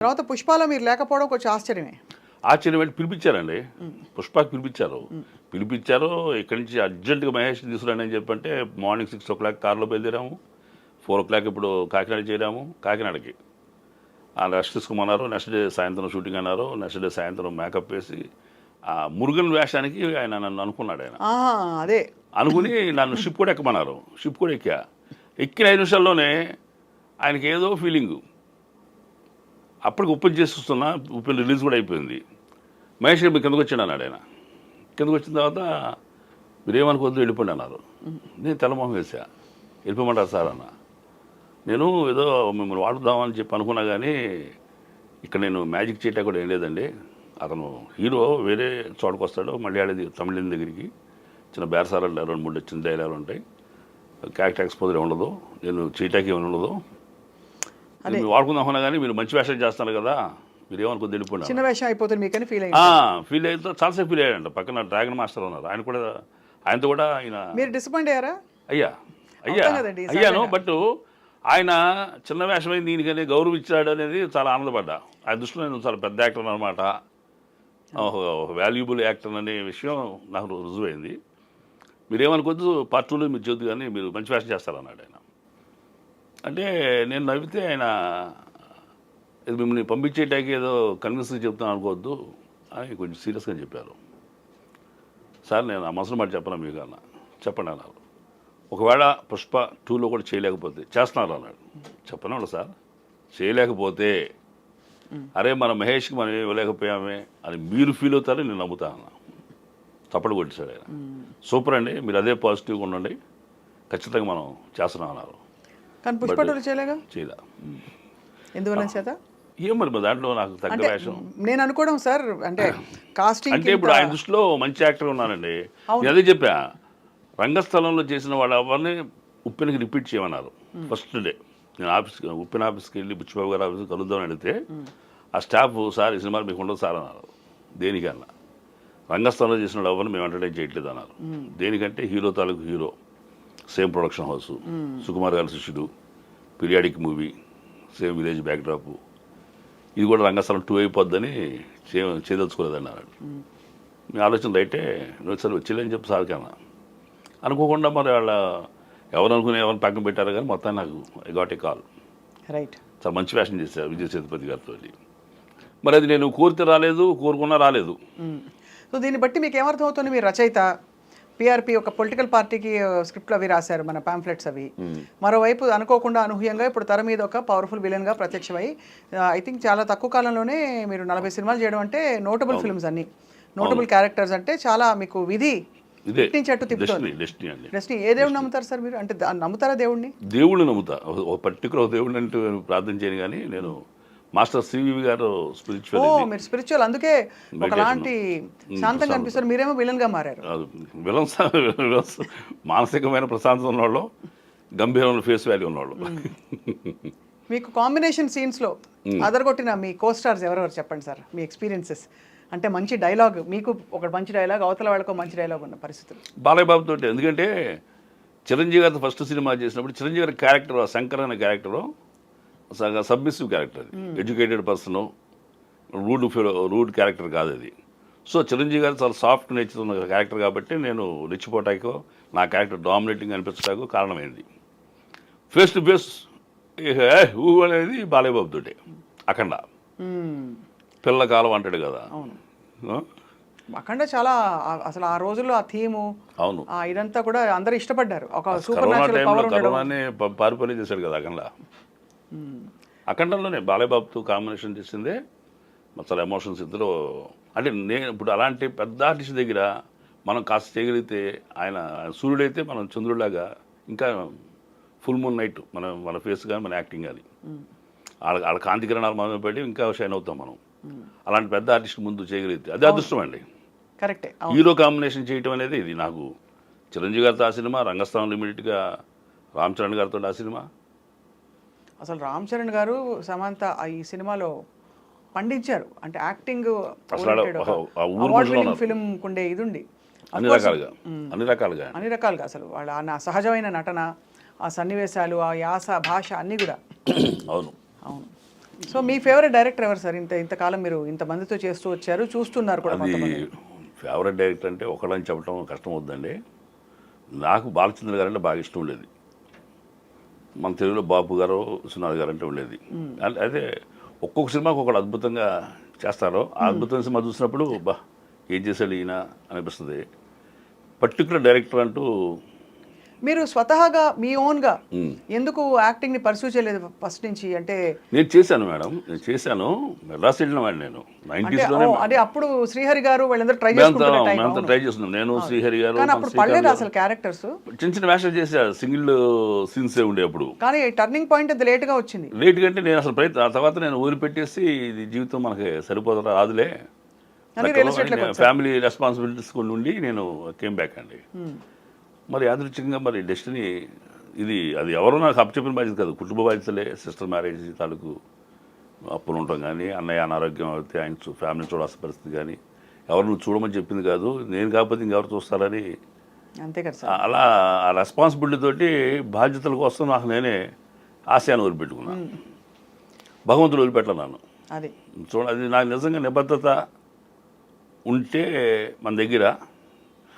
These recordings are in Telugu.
తర్వాత పుష్పాలో మీరు లేకపోవడం కొంచెం ఆశ్చర్యమే. ఆశ్చర్యం ఏంటి పిలిపించారండి. పుష్పకి పిలిపించారు. ఇక్కడి నుంచి అర్జెంటుగా మహేష్ తీసుకురండి అని చెప్పంటే మార్నింగ్ 6 o'clock కార్లో బయలుదేరాము. 4 o'clock ఇప్పుడు కాకినాడ చేరాము. కాకినాడకి రెస్ట్ తీసుకోమన్నారు. నెక్స్ట్ డే సాయంత్రం షూటింగ్ అన్నారు. నెక్స్ట్ డే సాయంత్రం మేకప్ వేసి మురుగన్ వేషానికి ఆయన నన్ను అనుకున్నాడు. ఆయన అదే అనుకుని నన్ను షిప్ కూడా ఎక్కమన్నారు. షిప్ కూడా ఎక్కిన 5 నిమిషాల్లోనే ఆయనకి ఏదో ఫీలింగు. అప్పటికి ఉప్పెన్ చేస్తున్నా, ఉప్పెన్ రిలీజ్ కూడా అయిపోయింది. మహేష్ గారు కిందకు వచ్చాడు అన్నాడు. ఆయన కిందకు వచ్చిన తర్వాత మీరేమనుకోవద్దు వెళ్ళిపోండి అన్నారు. నేను తెల్లమొహం వేసా. వెళ్ళిపోమంటారు సార్ అన్న. నేను ఏదో మిమ్మల్ని వాడుదామని చెప్పి అనుకున్నా, కానీ ఇక్కడ నేను మ్యాజిక్ చేయటా కూడా ఏం లేదండి. అతను హీరో వేరే చోటకు వస్తాడు, మలయాళీ తమిళం దగ్గరికి. చిన్న బేరసారాలు 2-3 చిన్న డైలాగులు ఉంటాయి. క్యారెక్టర్ ఎక్స్పోజర్ ఉండదు, నేను చేయటానికి ఏమైనా ఉండదు. మీరు వాడుకుందామన్నా కానీ మీరు మంచి వేషం చేస్తున్నారు కదా, మీరు ఏమనుకుంది వెళ్ళిపోయినా. చిన్న వేషం అయిపోతుంది మీకని ఫీల్ అయితే చాలాసేపు ఫీల్ అయ్యాడంట. పక్కన డ్రాగన్ మాస్టర్ ఉన్నారు, ఆయనతో కూడా ఆయన. మీరు డిసప్పాయింట్ అయ్యారా? అయ్యాను. బట్ ఆయన చిన్న వేషమైంది దీనికని గౌరవించాడు అనేది చాలా ఆనందపడ్డా. ఆయన దృష్టిలో నేను చాలా పెద్ద యాక్టర్ అనమాట, వాల్యుబుల్ యాక్టర్ అనే విషయం నాకు రుజువైంది. మీరేమనుకోద్దు, పార్ట్ 2లో మీరు చదువు కానీ మీరు మంచి వేషం చేస్తారన్నాడు ఆయన. అంటే నేను నవ్వితే ఆయన ఇది మిమ్మల్ని పంపించేటానికి ఏదో కన్విన్స్గా చెప్తాను అనుకోవద్దు అని కొంచెం సీరియస్గా చెప్పారు. సార్ నేను ఆ మనసులో మాట చెప్పను మీకు అన్న, చెప్పండి అన్నారు. ఒకవేళ పుష్ప 2లో కూడా చేయలేకపోతే చేస్తున్నారు అన్నాడు. చెప్పను సార్, చేయలేకపోతే అరే మన మహేష్కి మనం ఇవ్వలేకపోయామే అని మీరు ఫీల్ అవుతారని నేను నమ్ముతా అన్న. తప్పడు కొట్టిసాడు ఆయన. సూపర్ అండి, మీరు అదే పాజిటివ్గా ఉండండి, ఖచ్చితంగా మనం చేస్తున్నాం అన్నారు. కానీ పుష్ప 2 చేయలేగా? చేయలే. ఎందువల్ల చేత ఏం మరి దాంట్లో నాకు తగ్గ వేషం నేను అనుకోవడం సార్. అంటే కాస్టింగ్ అంటే ఇప్పుడు ఆయన దృష్టిలో మంచి యాక్టర్ ఉన్నానండి. నేను అదే చెప్పా, రంగస్థలంలో చేసిన వాళ్ళు ఎవరిని ఉప్పెనకి రిపీట్ చేయమన్నారు. ఫస్ట్ డే నేను ఉప్పెన ఆఫీస్కి వెళ్ళి బుచ్చిబాబు గారి ఆఫీస్కి కలుద్దామని అడిగితే ఆ స్టాఫ్ సార్ ఈ సినిమాలు మీకు ఉండదు సార్ అన్నారు. దేనికన్నా రంగస్థలంలో చేసిన వాళ్ళు ఎవరిని మేము ఎంటర్టైన్ చేయట్లేదు అన్నారు. దేనికంటే హీరో తాలూకు hero, same production house, Sukumar గారి శిష్యుడు, periodic movie, same village backdrop, ఇది కూడా రంగస్థలం 2 అయిపోద్దని చేయదలుచుకోలేదని అన్నాడు. మీ ఆలోచన రైటే, నువ్వు సరే వచ్చిలేని చెప్పి సార్కి అన్నా. అనుకోకుండా మరి వాళ్ళ ఎవరిని పక్కన పెట్టారు, కానీ మొత్తం నాకు I got a call. Right, చాలా మంచి వేషం చేశారు విజయ్ సేతుపతి గారితో. మరి అది నేను కోరితే రాలేదు, కోరుకున్నా రాలేదు. సో దీన్ని బట్టి మీకు ఏమర్థమవుతుంది? మీరు రచయిత, పిఆర్పి ఒక పొలిటికల్ పార్టీకి స్క్రిప్ట్లు అవి రాశారు, మన పాంఫ్లెట్స్ అవి. మరోవైపు అనుకోకుండా అనూహ్యంగా ఇప్పుడు తెర మీద ఒక పవర్ఫుల్ విలన్గా ప్రత్యక్షమై ఐ థింక్ చాలా తక్కువ కాలంలోనే మీరు 40 సినిమాలు చేయడం అంటే నోటబుల్ ఫిల్మ్స్ అన్ని, నోటబుల్ క్యారెక్టర్స్ అంటే చాలా మీకు విధి చెట్టు తిప్పుతుంది. డెస్టినీ. ఏ దేవుడిని నమ్ముతారు సార్ మీరు? అంటే నమ్ముతారా దేవుడిని? దేవుడిని నమ్ముతా. ఒక పర్టికులర్ దేవుడిని అంటే ప్రార్థన చేయను, కానీ నేను మాస్టర్ సివి గారు స్పిరిచువల్. మీరు స్పిరిచువల్, అందుకే ఒకలాంటి శాంతంగా అనిపిస్తారు. మీరేమో విలన్గా మారారు. విలన్స్ మానసికమైన ప్రశాంతత ఉన్నవాళ్ళు, గంభీరమైన ఫేస్ వాల్యూ ఉన్నవాళ్ళు. మీకు కాంబినేషన్ సీన్స్లో అదరగొట్టిన మీ కోస్టార్స్ ఎవరెవరు చెప్పండి సార్, మీ ఎక్స్పీరియన్సెస్. అంటే మంచి డైలాగ్, మీకు ఒక మంచి డైలాగ్, అవతల వాళ్ళకు మంచి డైలాగ్ ఉన్న పరిస్థితులు. బాలయ్య బాబుతో. ఎందుకంటే చిరంజీవి గారితో ఫస్ట్ సినిమా చేసినప్పుడు చిరంజీవి గారి క్యారెక్టర్, శంకర్ అనే క్యారెక్టరు సబ్మిసివ్ క్యారెక్టర్, అది ఎడ్యుకేటెడ్ పర్సన్, రూడ్ క్యారెక్టర్ కాదు అది. సో చిరంజీవి గారు చాలా సాఫ్ట్ నేచర్ ఉన్న క్యారెక్టర్ కాబట్టి నేను రెచ్చిపోటాకో నా క్యారెక్టర్ డామినేటింగ్ అనిపించడానికి కారణమైంది. ఫేస్ టు ఫేస్ ఊ అనేది బాలయ్య బాబుతోటే. అఖండ పిల్లకాలం అంటాడు కదా. అఖండ చాలా అసలు ఆ రోజుల్లో ఆ థీము, అవును, ఇదంతా కూడా అందరూ ఇష్టపడ్డారు. ఒక సూపర్ న్యాచురల్ పవర్ పారిపోయి చేశాడు కదా అఖండ. అఖండంలోనే బాలయ్య బాబుతో కాంబినేషన్ చేసిందే చాలా ఎమోషన్స్ ఇద్దరు. అంటే నేను ఇప్పుడు అలాంటి పెద్ద ఆర్టిస్ట్ దగ్గర మనం కాస్త చేయగలిగితే, ఆయన సూర్యుడైతే మనం చంద్రుడిలాగా, ఇంకా ఫుల్ మూన్ నైట్ మన ఫేస్ కానీ మన యాక్టింగ్ కానీ వాళ్ళ కాంతి కిరణాలు మనం పెట్టి ఇంకా షైన్ అవుతాం మనం. అలాంటి పెద్ద ఆర్టిస్ట్ ముందు చేయగలిగితే అది అదృష్టం అండి. కరెక్టే. హీరో కాంబినేషన్ చేయటం అనేది ఇది నాకు చిరంజీవి గారితో ఆ సినిమా, రంగస్థలం లిమిటెడ్గా రామ్ చరణ్ గారితో ఆ సినిమా. అసలు రామ్ చరణ్ గారు సమంత ఈ సినిమాలో పండించారు. అంటే యాక్టింగ్ ఫిలిం కుండే ఇది ఉంది అన్ని రకాలుగా అసలు వాళ్ళ సహజమైన నటన, ఆ సన్నివేశాలు, ఆ యాస, భాష అన్నీ కూడా. అవును. సో మీ ఫేవరెట్ డైరెక్టర్ ఎవరు సార్? ఇంతకాలం మీరు ఇంతమందితో చేస్తూ వచ్చారు, చూస్తున్నారు కూడా అది కొంతమంది. ఫేవరెట్ డైరెక్టర్ అంటే ఒకళ్ళని చెప్పడం కష్టం అవుతుందండి. నాకు బాలచంద్ర గారు అంటే బాగా ఇష్టం ఉండేది. మన తెలుగులో బాపు గారు, విశ్వనాథ్ గారు అంటే ఉండేది. అదే ఒక్కొక్క సినిమాకి ఒకళ్ళు అద్భుతంగా చేస్తారు. ఆ అద్భుతమైన సినిమా చూసినప్పుడు బా ఏం చేశాడు ఈయన అనిపిస్తుంది. పర్టికులర్ డైరెక్టర్ అంటూ మీరు స్వతహాగా మీ ఓన్గా ఉమ్. ఎందుకు యాక్టింగ్ని పర్సూ చేయలేదు ఫస్ట్ నుంచి? అంటే నేను చేశాను మేడం, నేను చేశాను. మెడ్రాస్ వెళ్ళిన వాడిని నేను అంటే 90s అదే అప్పుడు శ్రీహరి గారు వాళ్ళందరూ ట్రై చేసుకుంటున్న టైం. మేమంతా ట్రై చేస్తున్నాం. నేను శ్రీహరి గారు, కానీ మన అప్పుడు శ్రీకాంత్ పడలేదు గారు అసలు క్యారెక్టర్స్. చిన్న చిన్న వేషాలు చేశారు. సింగిల్ సీన్సే ఉండే అప్పుడు. కానీ టర్నింగ్ పాయింట్ అంత లేట్గా వచ్చింది. లేట్ కంటే నేను అసలు ఆ తర్వాత నేను వదిలిపెట్టేసి ఇది జీవితం మనకి సరిపోదా రాదులే, అని రియల్ ఎస్టేట్లోకి వచ్చారు. ఫ్యామిలీ రెస్పాన్సిబిలిటీస్ కొన్ని ఉండి నేను కేమ్ బ్యాక్ అండి. మరి యాదృచ్ఛికంగా మరి డెస్టినీ ఇది, అది ఎవరో నాకు అప్పచెప్పిన బాధ్యత కాదు, కుటుంబ బాధ్యతలే. సిస్టర్ మ్యారేజ్ తాలూకు అప్పులు ఉండటం కానీ, అన్నయ్య అనారోగ్యం అయితే ఆయన ఫ్యామిలీ చూడాల్సిన పరిస్థితి కానీ, ఎవరు నువ్వు చూడమని చెప్పింది కాదు, నేను కాకపోతే ఇంకెవరు చూస్తారని అంతే కదా సార్. అలా ఆ రెస్పాన్సిబిలిటీ తోటి బాధ్యతల కోసం నాకు నేనే ఆశయాన్ని వదిలిపెట్టుకున్నాను. భగవంతుడు వదిలిపెట్టలేను. అది అది నాకు నిజంగా నిబద్ధత ఉంటే మన దగ్గర,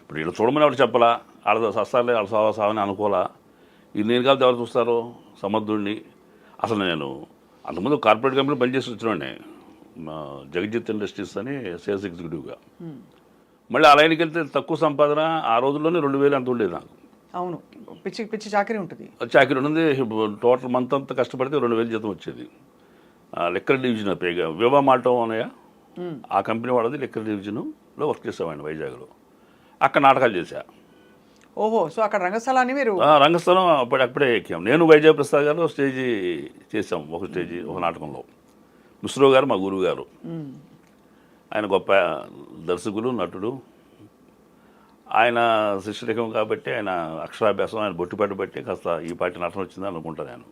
ఇప్పుడు వీళ్ళు చూడమని ఎవరు చెప్పలా, వాళ్ళ సస్తాలే వాళ్ళ సావని అనుకోలా. ఇది నేను కాబట్టి ఎవరు చూస్తారో సమర్థుడిని. అసలు నేను అంతకుముందు కార్పొరేట్ కంపెనీ పనిచేసి వచ్చినాడే, జగజిత్ ఇండస్ట్రీస్ అని సేల్స్ ఎగ్జిక్యూటివ్గా. మళ్ళీ ఆ లైన్కి వెళ్తే తక్కువ సంపాదన, ఆ రోజుల్లోనే 2000 అంత ఉండేది నాకు. అవును, పిచ్చి పిచ్చి చాకరీ ఉంటుంది. చాకరీ ఉన్నది. టోటల్ మంత్ అంతా కష్టపడితే 2000 జీతం వచ్చేది. లెక్కర్ డివిజన్ పేగా వివా మాల్టో ఉన్నాయా, ఆ కంపెనీ వాళ్ళది లెక్కర్ డివిజన్లో వర్క్ చేసామండి వైజాగ్లో. అక్కడ నాటకాలు చేశా. ఓహో, సో అక్కడ రంగస్థలాన్ని మీరు రంగస్థలం అప్పుడే ఎక్కాం. నేను వైజాగ్ ప్రసాద్ గారు స్టేజీ చేసాం, ఒక స్టేజీ ఒక నాటకంలో. మిశ్రో గారు మా గురువు గారు, ఆయన గొప్ప దర్శకులు, నటుడు. ఆయన శిష్యరికం కాబట్టి ఆయన అక్షరాభ్యాసం, ఆయన బొట్టు పెట్టబట్టి కాస్త ఈ పాటి నటన వచ్చిందని అనుకుంటా. నేను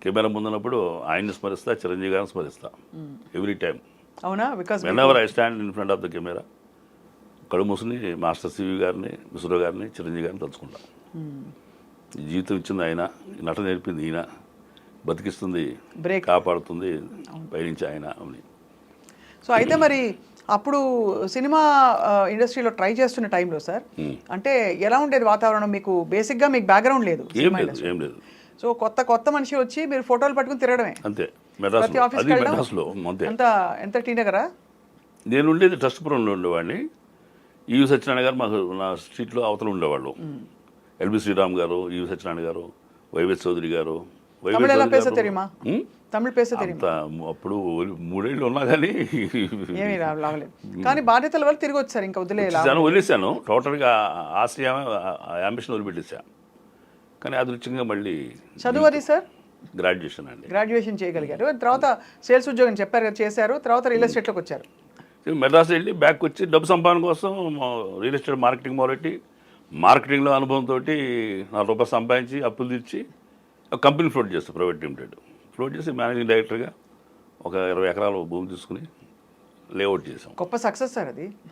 కెమెరా ముందున్నప్పుడు ఆయన్ని స్మరిస్తా, చిరంజీవి గారిని స్మరిస్తా ఎవ్రీ టైం. అవునా? Because when ever I stand in front of the camera, కడు మూసుని మాస్టర్ సివి గారిని, మిశ్రో గారిని, చిరంజీవి గారిని తలుచుకుంటాం. జీవితం ఇచ్చింది ఆయన, నట నేర్పింది ఈయన, బతికిస్తుంది, కాపాడుతుంది పైనుంచి ఆయన అని. సో అయితే మరి అప్పుడు సినిమా ఇండస్ట్రీలో ట్రై చేస్తున్న టైంలో సార్, అంటే ఎలా ఉండేది వాతావరణం? మీకు బేసిక్గా మీకు బ్యాక్గ్రౌండ్ లేదు, ఏం లేదు. సో కొత్త మనిషి వచ్చి మీరు ఫోటోలు పట్టుకుని తిరగడమే అంతే. ప్రతి ఆఫీస్కి వెళ్ళడం. మెడ్రాస్లో అంతే. ఎంత టీ నగరా? నేను ఉండేది ట్రస్ట్పురంలో ఉండేవాడిని. ఈవి సత్యనారాయణ గారు మాకు నా స్ట్రీట్లో అవతల ఉండేవాళ్ళు. ఎల్బి శ్రీరామ్ గారు, ఈవి సత్యనారాయణ గారు, వైవేస్ చౌదరి గారు. తమిళ ఎలా పేస తెలియమా? తమిళ పేస తెలియమా? అప్పుడు 3 ఏళ్ళు ఉన్నా కానీ ఏమీ రావలేదు. కానీ బాధ్యతల వల్ల తిరిగి వచ్చారు, ఇంకా వదిలేసాను. టోటల్గా ఆశయం, అంబిషన్ వదిలిపెట్టేసా. కానీ అదృష్టంగా మళ్ళీ చదువు అది సార్ గ్రాడ్యుయేషన్ అండి. గ్రాడ్యుయేషన్ చేయగలిగారు. తర్వాత సేల్స్ ఉద్యోగం చెప్పారు కదా, చేశారు. తర్వాత రియల్ ఎస్టేట్లోకి వచ్చారు. మెడ్రాస్ వెళ్ళి బ్యాక్ వచ్చి డబ్బు సంపాదన కోసం రియల్ ఎస్టేట్ మార్కెటింగ్ మొదలెట్టి, మార్కెటింగ్లో అనుభవంతో ₹4 సంపాదించి అప్పులు తీర్చి ఒక కంపెనీ ఫ్లోట్ చేస్తాం, ప్రైవేట్ లిమిటెడ్ ఫ్లోట్ చేసి మేనేజింగ్ డైరెక్టర్గా ఒక 20 ఎకరాల భూమి తీసుకుని లేఅవుట్ చేసాం. గొప్ప సక్సెస్ సార్ అది.